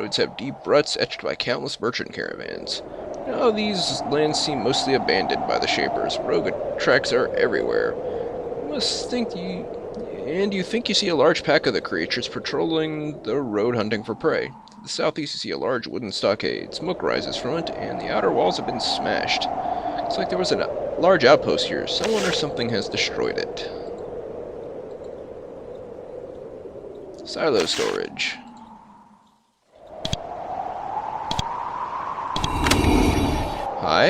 Roads have deep ruts etched by countless merchant caravans. Now these lands seem mostly abandoned by the Shapers. Rogue tracks are everywhere. You think you see a large pack of the creatures patrolling the road hunting for prey. To the southeast you see a large wooden stockade. Smoke rises from it, and the outer walls have been smashed. Looks like there was a large outpost here. Someone or something has destroyed it. Silo storage. Hi.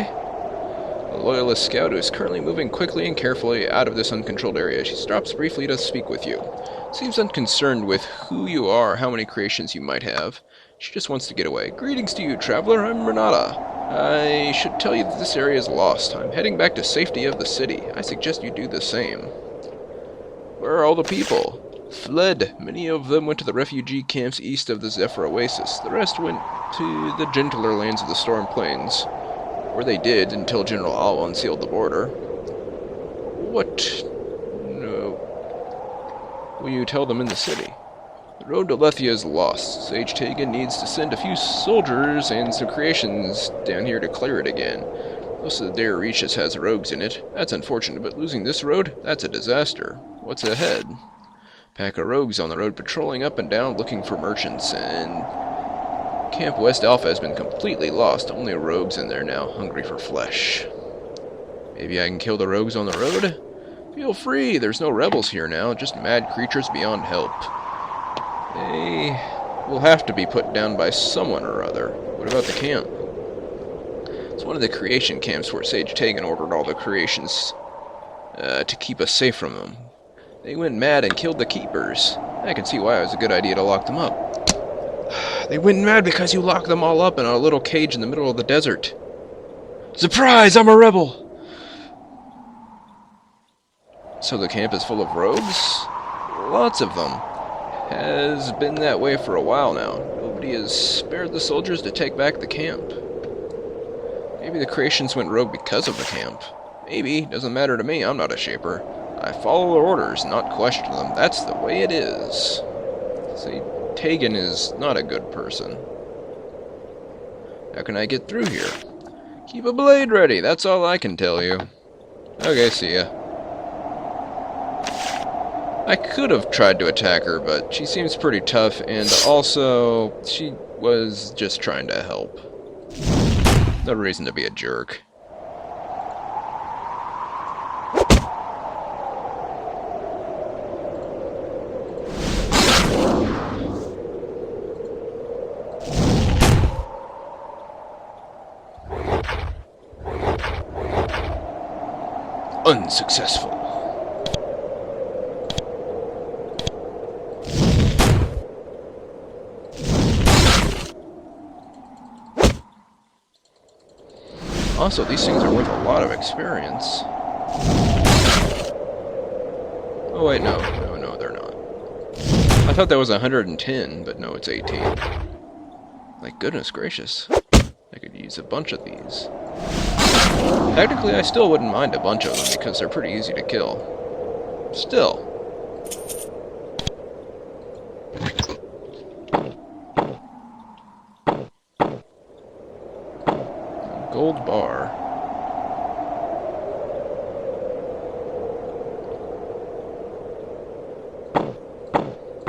A loyalist scout who is currently moving quickly and carefully out of this uncontrolled area. She stops briefly to speak with you. Seems unconcerned with who you are, how many creations you might have. She just wants to get away. Greetings to you, traveler. I'm Renata. I should tell you that this area is lost. I'm heading back to safety of the city. I suggest you do the same. Where are all the people? Fled. Many of them went to the refugee camps east of the Zephyr Oasis. The rest went to the gentler lands of the Storm Plains. Or they did, until General Alwan sealed the border. What? No. Will you tell them in the city? The road to Lethia is lost. Sage Tegan needs to send a few soldiers and some creations down here to clear it again. Most of the Dare Reaches has rogues in it. That's unfortunate, but losing this road, that's a disaster. What's ahead? Pack of rogues on the road patrolling up and down looking for merchants, and Camp West Alpha has been completely lost. Only rogues in there now, hungry for flesh. Maybe I can kill the rogues on the road? Feel free, there's no rebels here now, just mad creatures beyond help. They will have to be put down by someone or other. What about the camp? It's one of the creation camps where Sage Tegan ordered all the creations to keep us safe from them. They went mad and killed the keepers. I can see why it was a good idea to lock them up. They went mad because you locked them all up in a little cage in the middle of the desert. Surprise! I'm a rebel! So the camp is full of rogues? Lots of them. Has been that way for a while now. Nobody has spared the soldiers to take back the camp. Maybe the creations went rogue because of the camp. Maybe. Doesn't matter to me. I'm not a shaper. I follow their orders, not question them. That's the way it is. See, Tegan is not a good person. How can I get through here? Keep a blade ready, that's all I can tell you. Okay, see ya. I could have tried to attack her, but she seems pretty tough, and also, she was just trying to help. No reason to be a jerk. Unsuccessful. Also, these things are worth a lot of experience. Oh wait, no, they're not. I thought that was 110, but no, it's 18. Like, goodness gracious. I could use a bunch of these. Technically, I still wouldn't mind a bunch of them because they're pretty easy to kill. Still. Gold bar.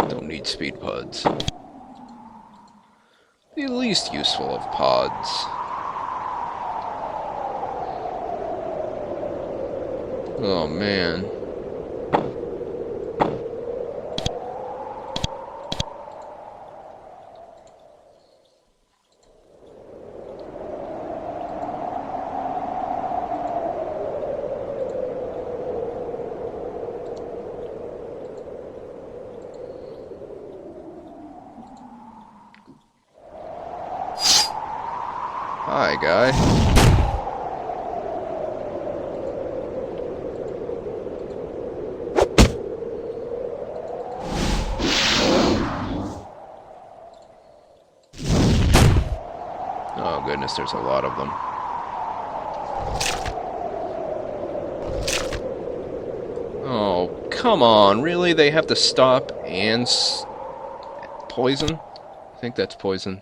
Don't need speed pods. The least useful of pods. Oh man. Hi, guy. Oh goodness, there's a lot of them. Oh, come on, really? They have to stop and poison? I think that's poison.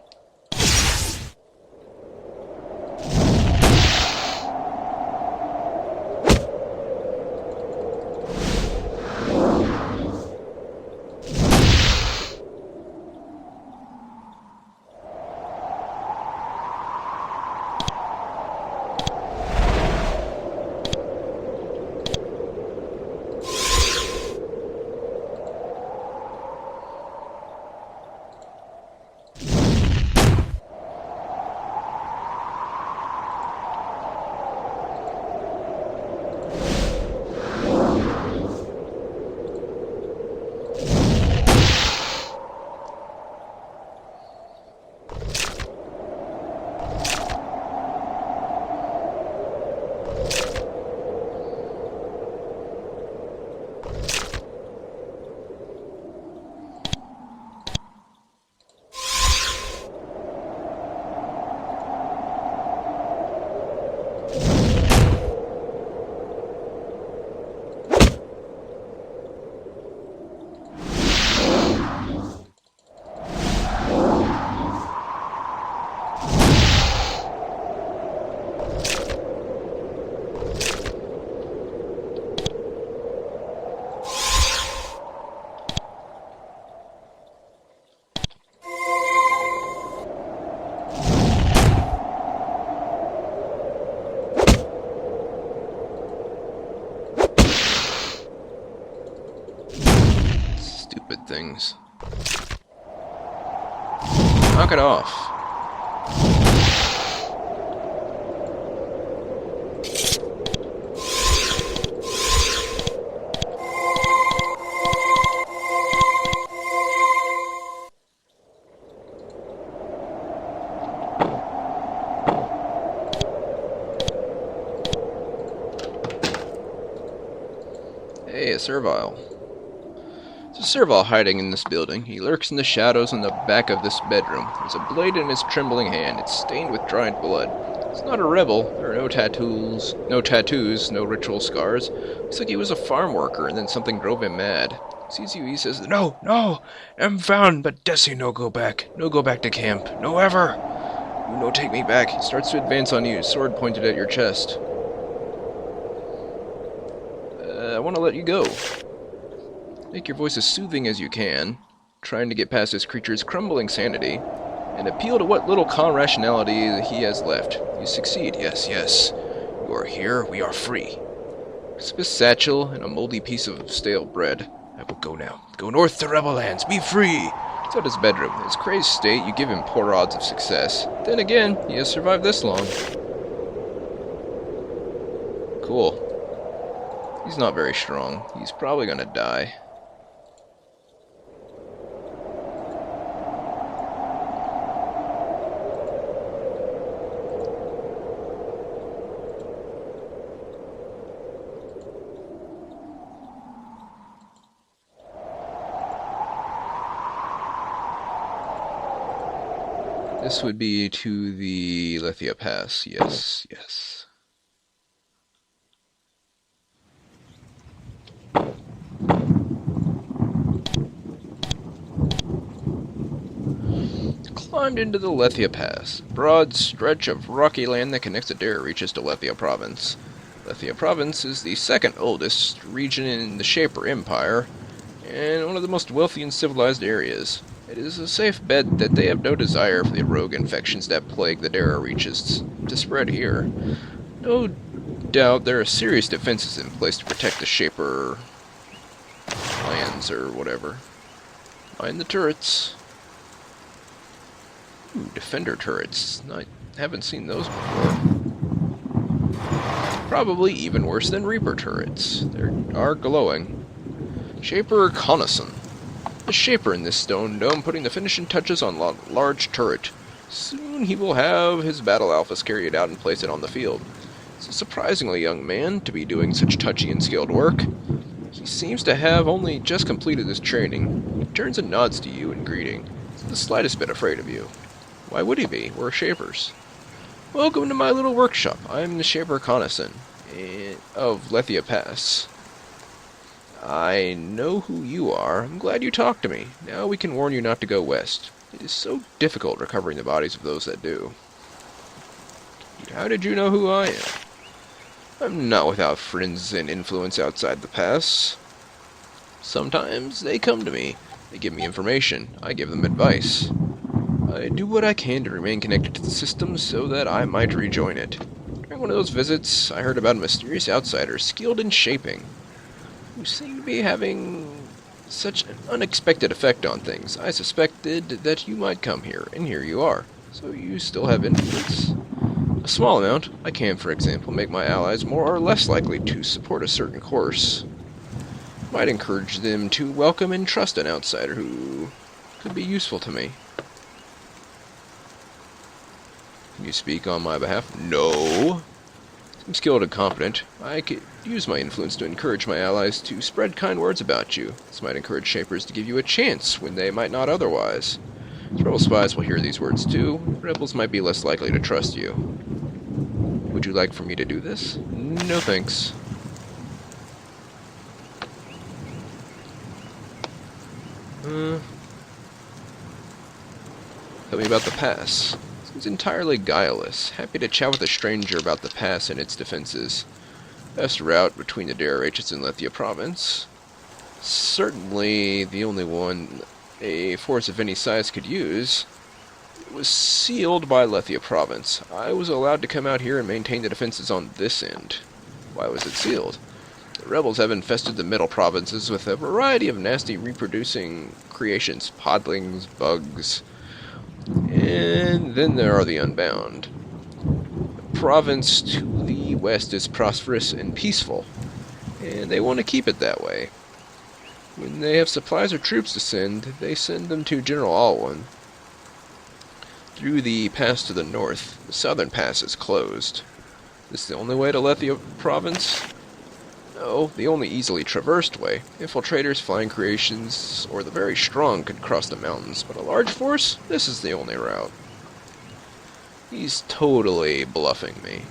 Stupid things. Knock it off. Hey, a servile. There's a servile hiding in this building. He lurks in the shadows in the back of this bedroom. There's a blade in his trembling hand. It's stained with dried blood. He's not a rebel. There are no tattoos, no ritual scars. Looks like he was a farm worker, and then something drove him mad. Sees you, he says, "No, no, I'm found, but Desi no go back. No go back to camp. No ever. You no take me back." He starts to advance on you, sword pointed at your chest. I want to let you go. Make your voice as soothing as you can, trying to get past this creature's crumbling sanity, and appeal to what little calm rationality he has left. You succeed. Yes, yes. You are here. We are free. Crisp satchel and a moldy piece of stale bread. I will go now. Go north to Rebel Lands. Be free. It's out his bedroom. In his crazed state, you give him poor odds of success. Then again, he has survived this long. Cool. He's not very strong. He's probably gonna die. This would be to the Lethia Pass. Yes, yes. Climbed into the Lethia Pass, a broad stretch of rocky land that connects the Dara reaches to Lethia Province. Lethia Province is the second oldest region in the Shaper Empire, and one of the most wealthy and civilized areas. It is a safe bet that they have no desire for the rogue infections that plague the Dara reaches to spread here. No doubt there are serious defenses in place to protect the Shaper lands or whatever. Mind the turrets. Ooh, defender turrets. I haven't seen those before. Probably even worse than Reaper turrets. They are glowing. Shaper Reconnaissance. The Shaper in this stone dome putting the finishing touches on large turret. Soon he will have his battle alphas carried out and place it on the field. He's a surprisingly young man to be doing such touchy and skilled work. He seems to have only just completed his training. He turns and nods to you in greeting. He's the slightest bit afraid of you. Why would he be? We're Shapers. Welcome to my little workshop. I am the Shaper Reconnaissance of Lethia Pass. I know who you are. I'm glad you talked to me. Now we can warn you not to go west. It is so difficult recovering the bodies of those that do. How did you know who I am? I'm not without friends and influence outside the pass. Sometimes they come to me. They give me information. I give them advice. I do what I can to remain connected to the system so that I might rejoin it. During one of those visits, I heard about a mysterious outsider skilled in shaping, who seemed to be having such an unexpected effect on things. I suspected that you might come here, and here you are. So you still have influence. A small amount. I can, for example, make my allies more or less likely to support a certain course. Might encourage them to welcome and trust an outsider who could be useful to me. Can you speak on my behalf? No. I'm skilled and competent. I could use my influence to encourage my allies to spread kind words about you. This might encourage Shapers to give you a chance when they might not otherwise. Rebel spies will hear these words too. Rebels might be less likely to trust you. Would you like for me to do this? No thanks. Tell me about the pass. Seems entirely guileless. Happy to chat with a stranger about the pass and its defenses. Best route between the Darahs and Lethia Province. Certainly the only one a force of any size could use. It was sealed by Lethia Province. I was allowed to come out here and maintain the defenses on this end. Why was it sealed? The The rebels have infested the middle provinces with a variety of nasty reproducing creations, podlings, bugs, and then there are the Unbound. The province to the west is prosperous and peaceful, and they want to keep it that way. When they have supplies or troops to send, they send them to General Alwyn. Through the pass to the north, the southern pass is closed. This is the only way to Lethia province? No, the only easily traversed way. Infiltrators, flying creations, or the very strong could cross the mountains, but a large force? This is the only route. He's totally bluffing me.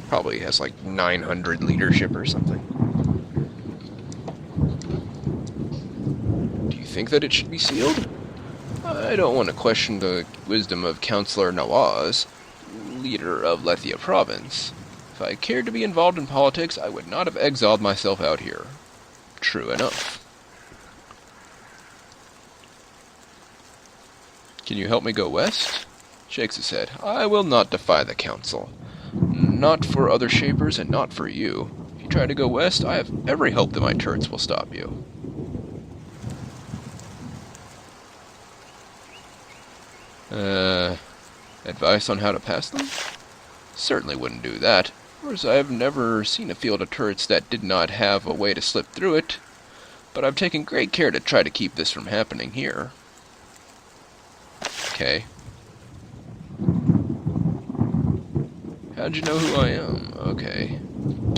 Probably has like 900 leadership or something. Do you think that it should be sealed? I don't want to question the wisdom of Councillor Nawaz, leader of Lethia province. If I cared to be involved in politics, I would not have exiled myself out here. True enough. Can you help me go west? Shakes his head. I will not defy the council. Not for other shapers and not for you. If you try to go west, I have every hope that my turrets will stop you. Advice on how to pass them? Certainly wouldn't do that. Of course, I have never seen a field of turrets that did not have a way to slip through it, but I've taken great care to try to keep this from happening here. Okay. How'd you know who I am? Okay.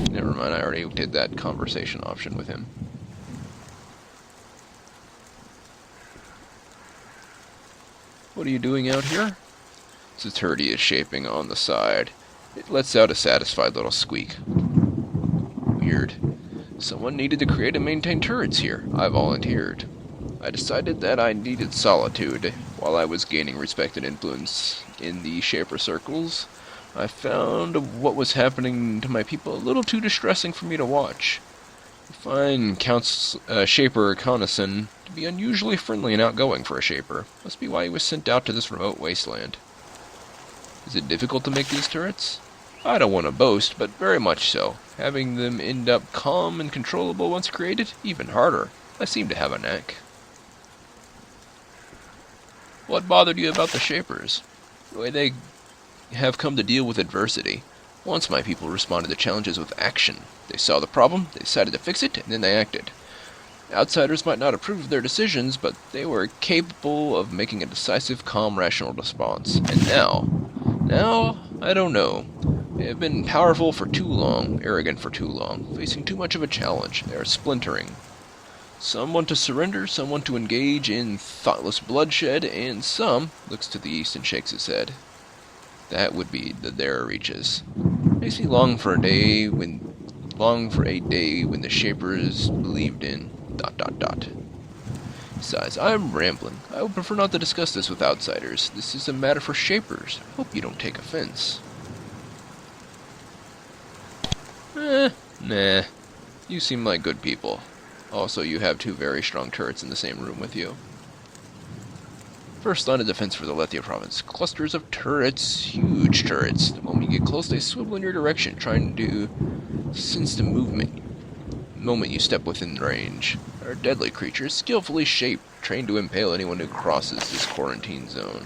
Never mind, I already did that conversation option with him. What are you doing out here? The turret is shaping on the side. It lets out a satisfied little squeak. Weird. Someone needed to create and maintain turrets here. I volunteered. I decided that I needed solitude. While I was gaining respect and influence in the Shaper circles, I found what was happening to my people a little too distressing for me to watch. I find Shaper Connaughton to be unusually friendly and outgoing for a Shaper. Must be why he was sent out to this remote wasteland. Is it difficult to make these turrets? I don't want to boast, but very much so. Having them end up calm and controllable once created, even harder. I seem to have a knack. What bothered you about the Shapers? The way they have come to deal with adversity. Once my people responded to challenges with action. They saw the problem, they decided to fix it, and then they acted. Outsiders might not approve of their decisions, but they were capable of making a decisive, calm, rational response. And now, I don't know. They have been powerful for too long, arrogant for too long, facing too much of a challenge. They are splintering. Some want to surrender, some want to engage in thoughtless bloodshed, and some looks to the east and shakes his head. That would be their reaches. Makes me long for a day when the Shapers believed in ... Besides, I'm rambling. I would prefer not to discuss this with outsiders. This is a matter for Shapers. I hope you don't take offense. Nah. You seem like good people. Also, you have two very strong turrets in the same room with you. First line of defense for the Lethia province. Clusters of turrets, huge turrets. The moment you get close, they swivel in your direction, trying to sense the movement. The moment you step within range. They are deadly creatures, skillfully shaped, trained to impale anyone who crosses this quarantine zone.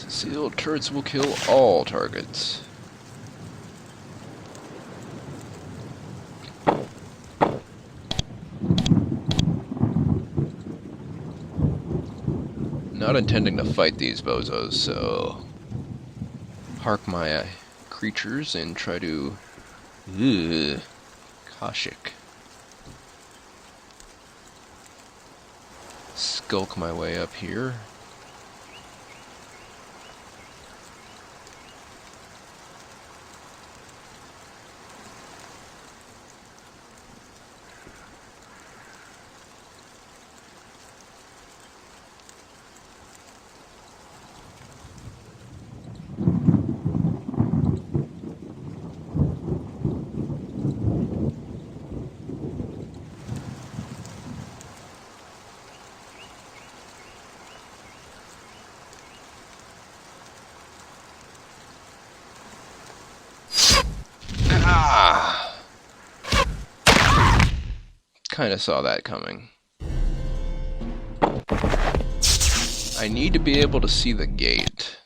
Sealed turrets will kill all targets. Not intending to fight these bozos, so park my creatures and try to Kashik. Skulk my way up here. kinda saw that coming. I need to be able to see the gate.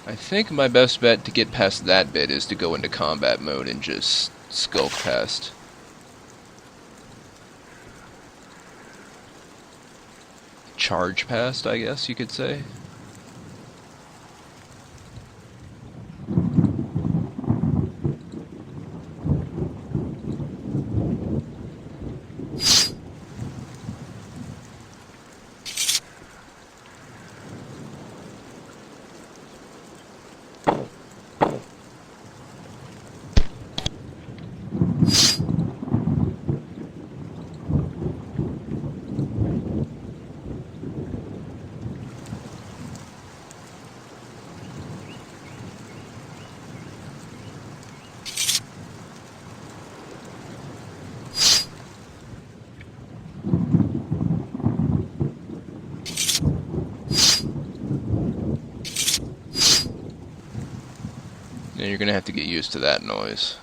I think my best bet to get past that bit is to go into combat mode and just skulk past. Charge past, I guess you could say. And you're gonna have to get used to that noise.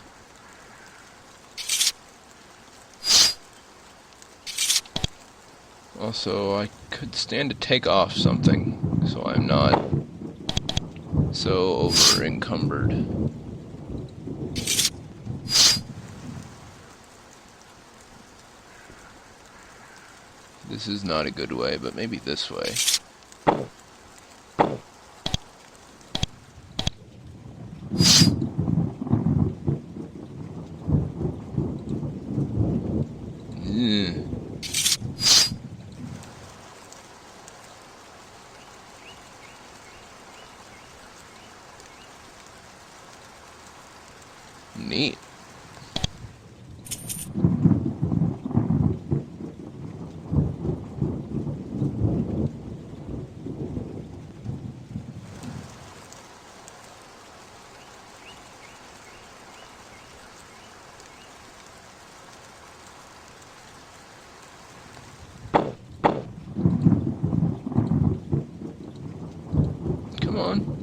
Also, I could stand to take off something, so I'm not so over-encumbered. This is not a good way, but maybe this way. Neat. Come on.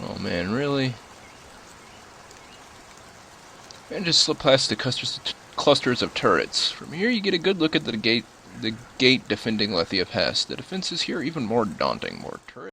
Oh man, really? And just slip past the clusters of turrets. From here you get a good look at the gate defending Lethia Pass. The defenses here are even more daunting. More turrets.